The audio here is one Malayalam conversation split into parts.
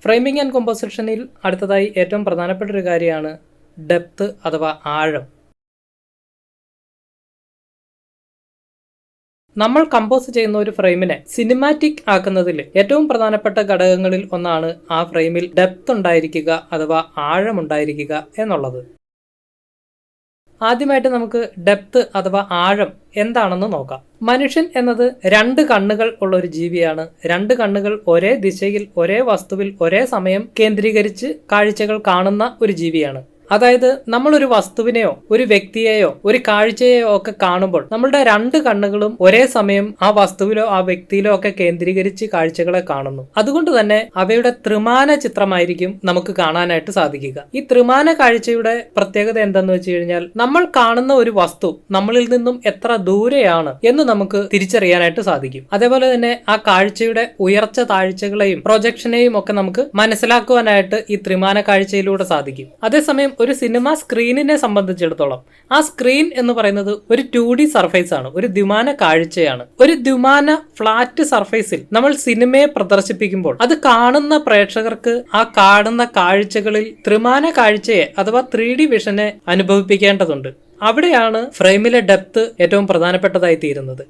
ഫ്രെയിമിംഗ് ആൻഡ് കോമ്പോസിഷനിൽ അടുത്തതായി ഏറ്റവും പ്രധാനപ്പെട്ട ഒരു കാര്യമാണ് ഡെപ്ത് അഥവാ ആഴം. നമ്മൾ കമ്പോസ് ചെയ്യുന്ന ഒരു ഫ്രെയിമിനെ സിനിമാറ്റിക് ആക്കുന്നതിൽ ഏറ്റവും പ്രധാനപ്പെട്ട ഘടകങ്ങളിൽ ഒന്നാണ് ആ ഫ്രെയിമിൽ ഡെപ്ത് ഉണ്ടായിരിക്കുക അഥവാ ആഴമുണ്ടായിരിക്കുക എന്നുള്ളത്. ആദ്യമായിട്ട് നമുക്ക് ഡെപ്ത് അഥവാ ആഴം എന്താണെന്ന് നോക്കാം. മനുഷ്യൻ എന്നത് രണ്ട് കണ്ണുകൾ ഉള്ള ഒരു ജീവിയാണ്. രണ്ട് കണ്ണുകൾ ഒരേ ദിശയിൽ ഒരേ വസ്തുവിൽ ഒരേ സമയം കേന്ദ്രീകരിച്ച് കാഴ്ചകൾ കാണുന്ന ഒരു ജീവിയാണ്. അതായത് നമ്മളൊരു വസ്തുവിനെയോ ഒരു വ്യക്തിയെയോ ഒരു കാഴ്ചയെയോ ഒക്കെ കാണുമ്പോൾ നമ്മളുടെ രണ്ട് കണ്ണുകളും ഒരേ സമയം ആ വസ്തുവിലോ ആ വ്യക്തിയിലോ ഒക്കെ കേന്ദ്രീകരിച്ച് കാഴ്ചകളെ കാണുന്നു. അതുകൊണ്ട് തന്നെ അവയുടെ ത്രിമാന ചിത്രമായിരിക്കും നമുക്ക് കാണാനായിട്ട് സാധിക്കുക. ഈ ത്രിമാന കാഴ്ചയുടെ പ്രത്യേകത എന്തെന്ന് വെച്ച് കഴിഞ്ഞാൽ നമ്മൾ കാണുന്ന ഒരു വസ്തു നമ്മളിൽ നിന്നും എത്ര ദൂരെയാണ് എന്ന് നമുക്ക് തിരിച്ചറിയാനായിട്ട് സാധിക്കും. അതേപോലെ തന്നെ ആ കാഴ്ചയുടെ ഉയർച്ച താഴ്ചകളെയും പ്രൊജക്ഷനെയും ഒക്കെ നമുക്ക് മനസ്സിലാക്കുവാനായിട്ട് ഈ ത്രിമാന കാഴ്ചയിലൂടെ സാധിക്കും. അതേസമയം ഒരു സിനിമ സ്ക്രീനിനെ സംബന്ധിച്ചിടത്തോളം ആ സ്ക്രീൻ എന്ന് പറയുന്നത് ഒരു 2D സർഫേസ് ആണ്, ഒരു ദ്വിമാന കാഴ്ചയാണ്. ഒരു ദ്വിമാന ഫ്ലാറ്റ് സർഫേസിൽ നമ്മൾ സിനിമയെ പ്രദർശിപ്പിക്കുമ്പോൾ അത് കാണുന്ന പ്രേക്ഷകർക്ക് ആ കാണുന്ന കാഴ്ചകളിൽ ത്രിമാന കാഴ്ചയെ അഥവാ 3D വിഷനെ അനുഭവിപ്പിക്കേണ്ടതുണ്ട്. അവിടെയാണ് ഫ്രെയിമിലെ ഡെപ്ത് ഏറ്റവും പ്രധാനപ്പെട്ടതായി തീരുന്നത്.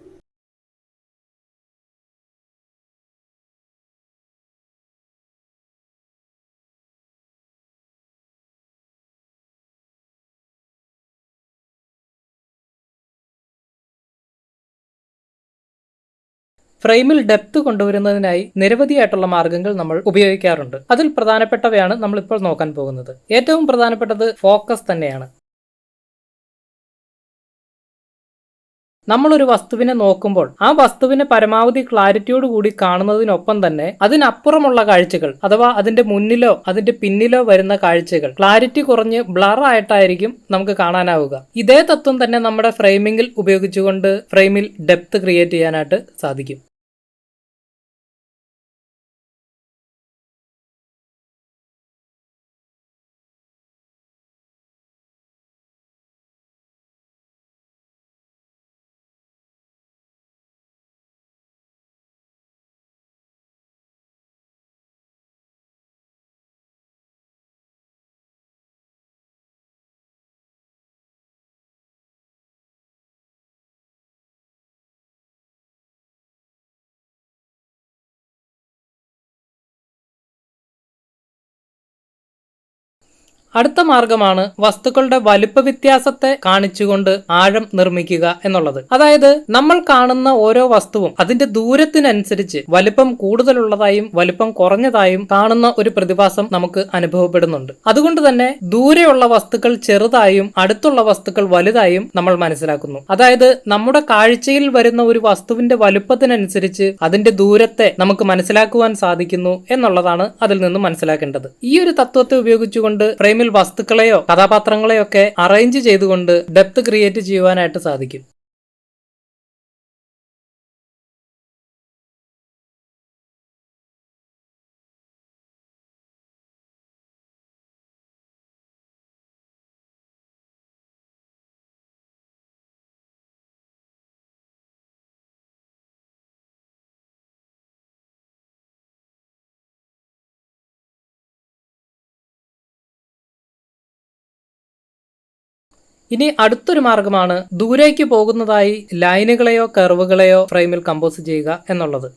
ഫ്രെയിമിൽ ഡെപ്ത് കൊണ്ടുവരുന്നതിനായി നിരവധിയായിട്ടുള്ള മാർഗങ്ങൾ നമ്മൾ ഉപയോഗിക്കാറുണ്ട്. അതിൽ പ്രധാനപ്പെട്ടവയാണ് നമ്മളിപ്പോൾ നോക്കാൻ പോകുന്നത്. ഏറ്റവും പ്രധാനപ്പെട്ടത് ഫോക്കസ് തന്നെയാണ്. നമ്മളൊരു വസ്തുവിനെ നോക്കുമ്പോൾ ആ വസ്തുവിനെ പരമാവധി ക്ലാരിറ്റിയോട് കൂടി കാണുന്നതിനൊപ്പം തന്നെ അതിനപ്പുറമുള്ള കാഴ്ചകൾ അഥവാ അതിന്റെ മുന്നിലോ അതിന്റെ പിന്നിലോ വരുന്ന കാഴ്ചകൾ ക്ലാരിറ്റി കുറഞ്ഞ് ബ്ലർ ആയിട്ടായിരിക്കും നമുക്ക് കാണാനാവുക. ഇതേ തത്വം തന്നെ നമ്മുടെ ഫ്രെയിമിംഗിൽ ഉപയോഗിച്ചുകൊണ്ട് ഫ്രെയിമിൽ ഡെപ്ത് ക്രിയേറ്റ് ചെയ്യാനായിട്ട് സാധിക്കും. അടുത്ത മാർഗമാണ് വസ്തുക്കളുടെ വലുപ്പ വ്യത്യാസത്തെ കാണിച്ചുകൊണ്ട് ആഴം നിർമ്മിക്കുക എന്നുള്ളത്. അതായത് നമ്മൾ കാണുന്ന ഓരോ വസ്തുവും അതിന്റെ ദൂരത്തിനനുസരിച്ച് വലുപ്പം കൂടുതലുള്ളതായും വലുപ്പം കുറഞ്ഞതായും കാണുന്ന ഒരു പ്രതിഭാസം നമുക്ക് അനുഭവപ്പെടുന്നുണ്ട്. അതുകൊണ്ട് തന്നെ ദൂരെയുള്ള വസ്തുക്കൾ ചെറുതായും അടുത്തുള്ള വസ്തുക്കൾ വലുതായും നമ്മൾ മനസ്സിലാക്കുന്നു. അതായത് നമ്മുടെ കാഴ്ചയിൽ വരുന്ന ഒരു വസ്തുവിന്റെ വലുപ്പത്തിനനുസരിച്ച് അതിന്റെ ദൂരത്തെ നമുക്ക് മനസ്സിലാക്കുവാൻ സാധിക്കുന്നു എന്നുള്ളതാണ് അതിൽ നിന്നും മനസ്സിലാക്കേണ്ടത്. ഈ ഒരു തത്വത്തെ ഉപയോഗിച്ചുകൊണ്ട് ഫ്രെയിമിൽ വസ്തുക്കളെയോ കഥാപാത്രങ്ങളെയോ ഒക്കെ അറേഞ്ച് ചെയ്തുകൊണ്ട് ഡെപ്ത് ക്രിയേറ്റ് ചെയ്യുവാനായിട്ട് സാധിക്കും. ഇനി അടുത്തൊരു മാർഗമാണ് ദൂരേക്ക് പോകുന്നതായി ലൈനുകളെയോ കർവുകളെയോ ഫ്രെയിമിൽ കമ്പോസ് ചെയ്യുക എന്നുള്ളത്.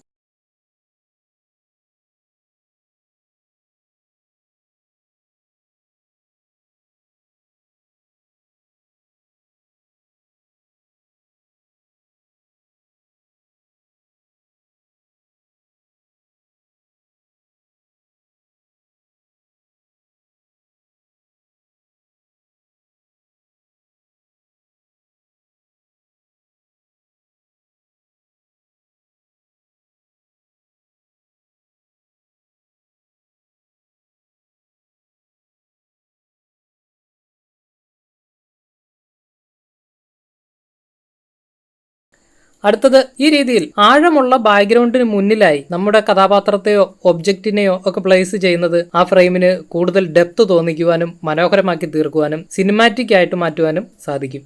അടുത്തത് ഈ രീതിയിൽ ആഴമുള്ള ബാക്ക്ഗ്രൗണ്ടിന് മുന്നിലായി നമ്മുടെ കഥാപാത്രത്തെയോ ഒബ്ജക്റ്റിനെയോ ഒക്കെ പ്ലേസ് ചെയ്യുന്നത് ആ ഫ്രെയിമിന് കൂടുതൽ ഡെപ്ത് തോന്നിക്കുവാനും മനോഹരമാക്കി തീർക്കുവാനും സിനിമാറ്റിക് ആയിട്ട് മാറ്റുവാനും സാധിക്കും.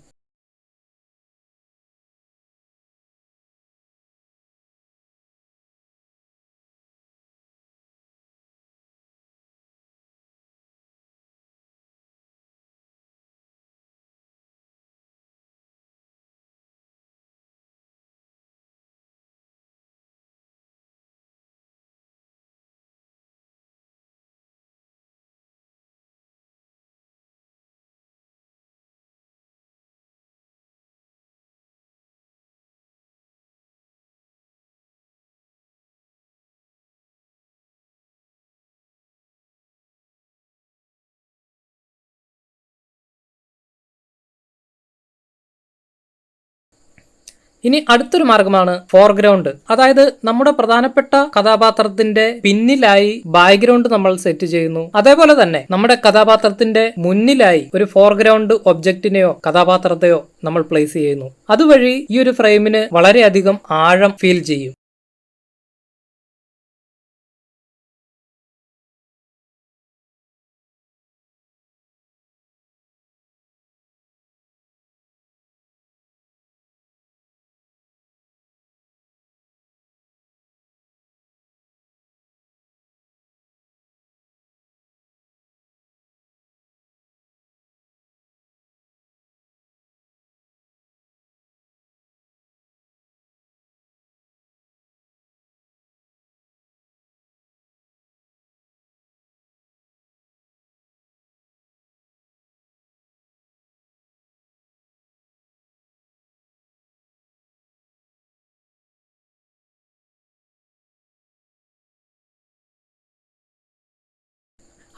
ഇനി അടുത്തൊരു മാർഗമാണ് ഫോർഗ്രൗണ്ട്. അതായത് നമ്മുടെ പ്രധാനപ്പെട്ട കഥാപാത്രത്തിന്റെ പിന്നിലായി ബാക്ക്ഗ്രൗണ്ട് നമ്മൾ സെറ്റ് ചെയ്യുന്നു. അതേപോലെ തന്നെ നമ്മുടെ കഥാപാത്രത്തിന്റെ മുന്നിലായി ഒരു ഫോർഗ്രൗണ്ട് ഒബ്ജക്റ്റിനെയോ കഥാപാത്രത്തെയോ നമ്മൾ പ്ലേസ് ചെയ്യുന്നു. അതുവഴി ഈ ഒരു ഫ്രെയിമിന് വളരെയധികം ആഴം ഫീൽ ചെയ്യും.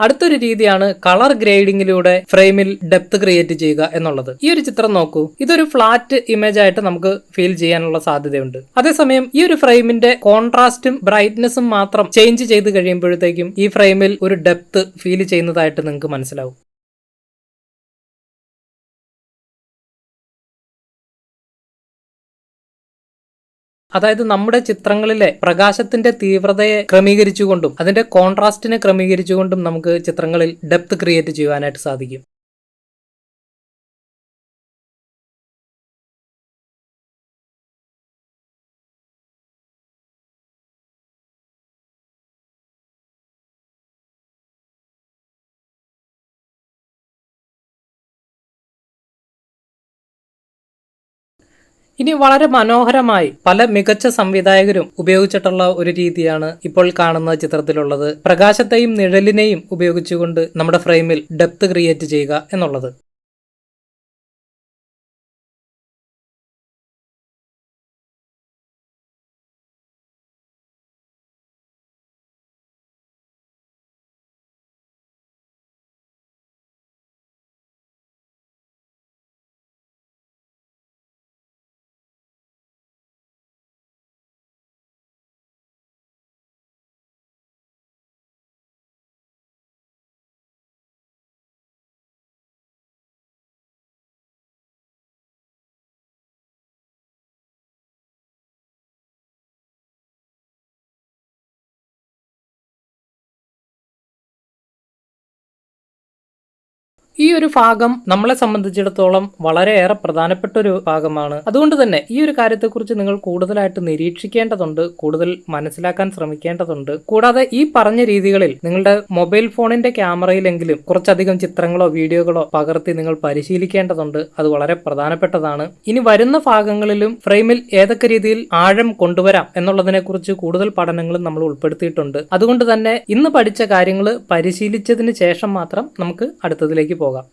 അടുത്തൊരു രീതിയാണ് കളർ ഗ്രേഡിങ്ങിലൂടെ ഫ്രെയിമിൽ ഡെപ്ത് ക്രിയേറ്റ് ചെയ്യുക എന്നുള്ളത്. ഈ ഒരു ചിത്രം നോക്കൂ, ഇതൊരു ഫ്ലാറ്റ് ഇമേജ് ആയിട്ട് നമുക്ക് ഫീൽ ചെയ്യാനുള്ള സാധ്യതയുണ്ട്. അതേസമയം ഈ ഒരു ഫ്രെയിമിന്റെ കോൺട്രാസ്റ്റും ബ്രൈറ്റ്നെസ്സും മാത്രം ചേഞ്ച് ചെയ്ത് കഴിയുമ്പോഴത്തേക്കും ഈ ഫ്രെയിമിൽ ഒരു ഡെപ്ത് ഫീൽ ചെയ്യുന്നതായിട്ട് നിങ്ങൾക്ക് മനസ്സിലാവും. അതായത് നമ്മുടെ ചിത്രങ്ങളിലെ പ്രകാശത്തിന്റെ തീവ്രതയെ ക്രമീകരിച്ചുകൊണ്ടും അതിന്റെ കോൺട്രാസ്റ്റിനെ ക്രമീകരിച്ചുകൊണ്ടും നമുക്ക് ചിത്രങ്ങളിൽ ഡെപ്ത് ക്രിയേറ്റ് ചെയ്യുവാനായിട്ട് സാധിക്കും. ഇനി വളരെ മനോഹരമായി പല മികച്ച സംവിധായകരും ഉപയോഗിച്ചിട്ടുള്ള ഒരു രീതിയാണ് ഇപ്പോൾ കാണുന്ന ചിത്രത്തിലുള്ളത്. പ്രകാശത്തെയും നിഴലിനെയും ഉപയോഗിച്ചുകൊണ്ട് നമ്മുടെ ഫ്രെയിമിൽ ഡെപ്ത് ക്രിയേറ്റ് ചെയ്യുക എന്നുള്ളത്. ഈ ഒരു ഭാഗം നമ്മളെ സംബന്ധിച്ചിടത്തോളം വളരെയേറെ പ്രധാനപ്പെട്ട ഒരു ഭാഗമാണ്. അതുകൊണ്ട് തന്നെ ഈ ഒരു കാര്യത്തെക്കുറിച്ച് നിങ്ങൾ കൂടുതലായിട്ട് നിരീക്ഷിക്കേണ്ടതുണ്ട്, കൂടുതൽ മനസ്സിലാക്കാൻ ശ്രമിക്കേണ്ടതുണ്ട്. കൂടാതെ ഈ പറഞ്ഞ രീതികളിൽ നിങ്ങളുടെ മൊബൈൽ ഫോണിന്റെ ക്യാമറയിലെങ്കിലും കുറച്ചധികം ചിത്രങ്ങളോ വീഡിയോകളോ പകർത്തി നിങ്ങൾ പരിശീലിക്കേണ്ടതുണ്ട്. അത് വളരെ പ്രധാനപ്പെട്ടതാണ്. ഇനി വരുന്ന ഭാഗങ്ങളിലും ഫ്രെയിമിൽ ഏതൊക്കെ രീതിയിൽ ആഴം കൊണ്ടുവരാം എന്നുള്ളതിനെ കുറിച്ച് കൂടുതൽ പഠനങ്ങളും നമ്മൾ ഉൾപ്പെടുത്തിയിട്ടുണ്ട്. അതുകൊണ്ട് തന്നെ ഇന്ന് പഠിച്ച കാര്യങ്ങൾ പരിശീലിച്ചതിന് ശേഷം മാത്രം നമുക്ക് അടുത്തതിലേക്ക് പോകാം.